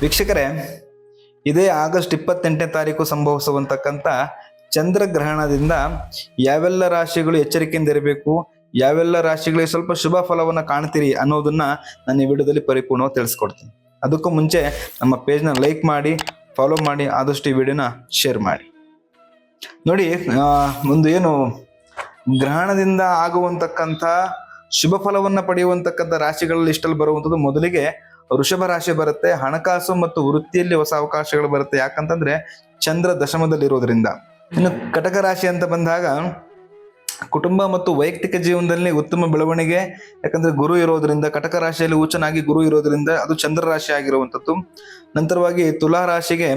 ವೀಕ್ಷಕರೇ, ಇದೇ ಆಗಸ್ಟ್ 28ನೇ ತಾರೀಕು ಸಂಭವಿಸುವಂತಕ್ಕಂಥ ಚಂದ್ರಗ್ರಹಣದಿಂದ ಯಾವೆಲ್ಲ ರಾಶಿಗಳು ಎಚ್ಚರಿಕೆಯಿಂದ ಇರಬೇಕು, ಯಾವೆಲ್ಲ ರಾಶಿಗಳಿಗೆ ಸ್ವಲ್ಪ ಶುಭ ಫಲವನ್ನ ಕಾಣ್ತೀರಿ ಅನ್ನೋದನ್ನ ನಾನು ಈ ವಿಡಿಯೋದಲ್ಲಿ ಪರಿಪೂರ್ಣವಾಗಿ ತಿಳಿಸ್ಕೊಡ್ತೀನಿ. ಅದಕ್ಕೂ ಮುಂಚೆ ನಮ್ಮ ಪೇಜ್ನ ಲೈಕ್ ಮಾಡಿ, ಫಾಲೋ ಮಾಡಿ, ಆದಷ್ಟು ಈ ವಿಡಿಯೋನ ಶೇರ್ ಮಾಡಿ. ನೋಡಿ, ಒಂದು ಏನು ಗ್ರಹಣದಿಂದ ಆಗುವಂತಕ್ಕಂಥ ಶುಭ ಫಲವನ್ನ ಪಡೆಯುವಂತಕ್ಕಂಥ ರಾಶಿಗಳಲ್ಲಿ ಇಷ್ಟಲ್ಲಿ ಬರುವಂಥದ್ದು ಮೊದಲಿಗೆ ವೃಷಭ ರಾಶಿ ಬರುತ್ತೆ. ಹಣಕಾಸು ಮತ್ತು ವೃತ್ತಿಯಲ್ಲಿ ಹೊಸ ಅವಕಾಶಗಳು ಬರುತ್ತೆ, ಯಾಕಂತಂದ್ರೆ ಚಂದ್ರ ದಶಮದಲ್ಲಿ ಇರೋದ್ರಿಂದ. ಇನ್ನು ಕಟಕ ರಾಶಿ ಅಂತ ಬಂದಾಗ ಕುಟುಂಬ ಮತ್ತು ವೈಯಕ್ತಿಕ ಜೀವನದಲ್ಲಿ ಉತ್ತಮ ಬೆಳವಣಿಗೆ, ಯಾಕಂದ್ರೆ ಗುರು ಇರೋದ್ರಿಂದ, ಕಟಕ ರಾಶಿಯಲ್ಲಿ ಉಚ್ಚನಾಗಿ ಗುರು ಇರೋದ್ರಿಂದ ಅದು ಚಂದ್ರ ರಾಶಿ ಆಗಿರುವಂಥದ್ದು. ನಂತರವಾಗಿ ತುಲಾ ರಾಶಿಗೆ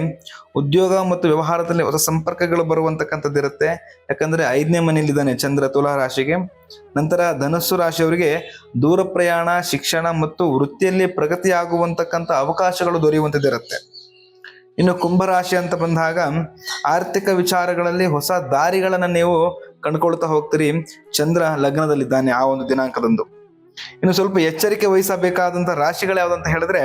ಉದ್ಯೋಗ ಮತ್ತು ವ್ಯವಹಾರದಲ್ಲಿ ಹೊಸ ಸಂಪರ್ಕಗಳು ಬರುವಂತಕ್ಕಂಥದ್ದು ಇರುತ್ತೆ, ಯಾಕಂದ್ರೆ 5ನೇ ಮನೆಯಲ್ಲಿದ್ದಾನೆ ಚಂದ್ರ ತುಲಾ ರಾಶಿಗೆ. ನಂತರ ಧನಸ್ಸು ರಾಶಿಯವರಿಗೆ ದೂರ ಪ್ರಯಾಣ, ಶಿಕ್ಷಣ ಮತ್ತು ವೃತ್ತಿಯಲ್ಲಿ ಪ್ರಗತಿ ಆಗುವಂತಕ್ಕಂಥ ಅವಕಾಶಗಳು ದೊರೆಯುವಂಥದ್ದಿರುತ್ತೆ. ಇನ್ನು ಕುಂಭರಾಶಿ ಅಂತ ಬಂದಾಗ ಆರ್ಥಿಕ ವಿಚಾರಗಳಲ್ಲಿ ಹೊಸ ದಾರಿಗಳನ್ನ ನೀವು ಕಂಡುಕೊಳ್ತಾ ಹೋಗ್ತೀರಿ. ಚಂದ್ರ ಲಗ್ನದಲ್ಲಿದ್ದಾನೆ ಆ ಒಂದು ದಿನಾಂಕದಂದು. ಇನ್ನು ಸ್ವಲ್ಪ ಎಚ್ಚರಿಕೆ ವಹಿಸಬೇಕಾದಂತ ರಾಶಿಗಳು ಯಾವ್ದಂತ ಹೇಳಿದ್ರೆ,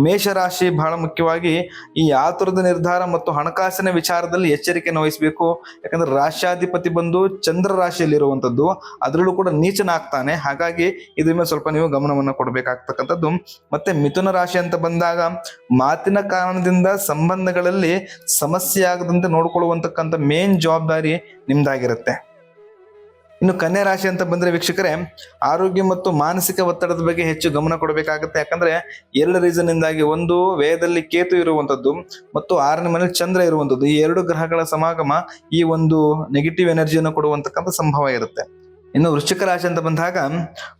ಮೇಷರಾಶಿ ಬಹಳ ಮುಖ್ಯವಾಗಿ ಈ ಆತುರದ ನಿರ್ಧಾರ ಮತ್ತು ಹಣಕಾಸಿನ ವಿಚಾರದಲ್ಲಿ ಎಚ್ಚರಿಕೆಯನ್ನು ವಹಿಸಬೇಕು. ಯಾಕಂದ್ರೆ ರಾಶ್ಯಾಧಿಪತಿ ಬಂದು ಚಂದ್ರ ರಾಶಿಯಲ್ಲಿ ಇರುವಂತದ್ದು, ಅದರಲ್ಲೂ ಕೂಡ ನೀಚನಾಗ್ತಾನೆ. ಹಾಗಾಗಿ ಇದ್ರ ಮೇಲೆ ಸ್ವಲ್ಪ ನೀವು ಗಮನವನ್ನು ಕೊಡಬೇಕಾಗ್ತಕ್ಕಂಥದ್ದು. ಮತ್ತೆ ಮಿಥುನ ರಾಶಿ ಅಂತ ಬಂದಾಗ ಮಾತಿನ ಕಾರಣದಿಂದ ಸಂಬಂಧಗಳಲ್ಲಿ ಸಮಸ್ಯೆ ಆಗದಂತೆ ನೋಡ್ಕೊಳ್ಳುವಂತಕ್ಕಂಥ ಮೇನ್ ಜವಾಬ್ದಾರಿ ನಿಮ್ದಾಗಿರುತ್ತೆ. ಇನ್ನು ಕನ್ಯಾ ರಾಶಿ ಅಂತ ಬಂದ್ರೆ ವೀಕ್ಷಕರೇ, ಆರೋಗ್ಯ ಮತ್ತು ಮಾನಸಿಕ ಒತ್ತಡದ ಬಗ್ಗೆ ಹೆಚ್ಚು ಗಮನ ಕೊಡಬೇಕಾಗುತ್ತೆ. ಯಾಕಂದ್ರೆ 2 ರೀಸನ್ ಇಂದಾಗಿ, ಒಂದು ವ್ಯಯದಲ್ಲಿ ಕೇತು ಇರುವಂತದ್ದು ಮತ್ತು 6ನೇ ಮನೆಯಲ್ಲಿ ಚಂದ್ರ ಇರುವಂತದ್ದು. ಈ 2 ಗ್ರಹಗಳ ಸಮಾಗಮ ಈ ಒಂದು ನೆಗೆಟಿವ್ ಎನರ್ಜಿಯನ್ನು ಕೊಡುವಂತಕ್ಕಂಥ ಸಂಭವ ಇರುತ್ತೆ. ಇನ್ನು ವೃಶ್ಚಿಕ ರಾಶಿ ಅಂತ ಬಂದಾಗ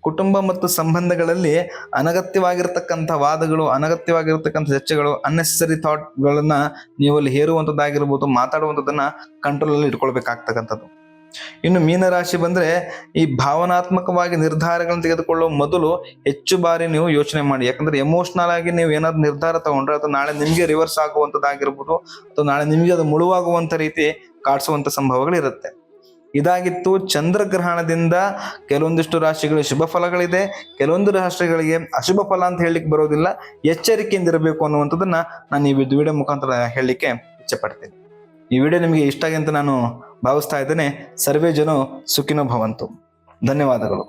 ಕುಟುಂಬ ಮತ್ತು ಸಂಬಂಧಗಳಲ್ಲಿ ಅನಗತ್ಯವಾಗಿರ್ತಕ್ಕಂಥ ವಾದಗಳು, ಅನಗತ್ಯವಾಗಿರ್ತಕ್ಕಂಥ ಚರ್ಚೆಗಳು, ಅನ್ನೆಸೆಸರಿ ಥಾಟ್ಗಳನ್ನ ನೀವು ಅಲ್ಲಿ ಹೇರುವಂಥದ್ದಾಗಿರ್ಬೋದು, ಮಾತಾಡುವಂಥದ್ದನ್ನ ಕಂಟ್ರೋಲ್ ಅಲ್ಲಿ ಇಟ್ಕೊಳ್ಬೇಕಾಗ್ತಕ್ಕಂಥದ್ದು. ಇನ್ನು ಮೀನರಾಶಿ ಬಂದ್ರೆ ಈ ಭಾವನಾತ್ಮಕವಾಗಿ ನಿರ್ಧಾರಗಳನ್ನು ತೆಗೆದುಕೊಳ್ಳುವ ಮೊದಲು ಹೆಚ್ಚು ಬಾರಿ ನೀವು ಯೋಚನೆ ಮಾಡಿ. ಯಾಕಂದ್ರೆ ಎಮೋಷನಲ್ ಆಗಿ ನೀವು ಏನಾದ್ರು ನಿರ್ಧಾರ ತಗೊಂಡ್ರೆ ಅದು ನಾಳೆ ನಿಮ್ಗೆ ರಿವರ್ಸ್ ಆಗುವಂತದ್ದಾಗಿರ್ಬೋದು, ಅಥವಾ ನಾಳೆ ನಿಮ್ಗೆ ಅದು ಮುಳುವಾಗುವಂತ ರೀತಿ ಕಾಡಿಸುವಂತ ಸಂಭವಗಳು ಇರುತ್ತೆ. ಇದಾಗಿತ್ತು ಚಂದ್ರಗ್ರಹಣದಿಂದ ಕೆಲವೊಂದಿಷ್ಟು ರಾಶಿಗಳಿಗೆ ಶುಭ ಫಲಗಳಿದೆ, ಕೆಲವೊಂದು ರಾಶಿಗಳಿಗೆ ಅಶುಭ ಫಲ ಅಂತ ಹೇಳಲಿಕ್ಕೆ ಬರೋದಿಲ್ಲ. ಎಚ್ಚರಿಕೆಯಿಂದ ಇರಬೇಕು ಅನ್ನುವಂಥದ್ದನ್ನ ನಾನು ಈ ವಿಡಿಯೋ ಮುಖಾಂತರ ಹೇಳಲಿಕ್ಕೆ ಇಚ್ಛೆ ಪಡ್ತೀನಿ. ಈ ವಿಡಿಯೋ ನಿಮಗೆ ಇಷ್ಟ ಆಗಿ ಅಂತ ನಾನು ಭಾವಿಸ್ತಾ ಇದ್ದೇನೆ. ಸರ್ವೇ ಜನ ಸುಖಿನೋ ಭವಂತು. ಧನ್ಯವಾದಗಳು.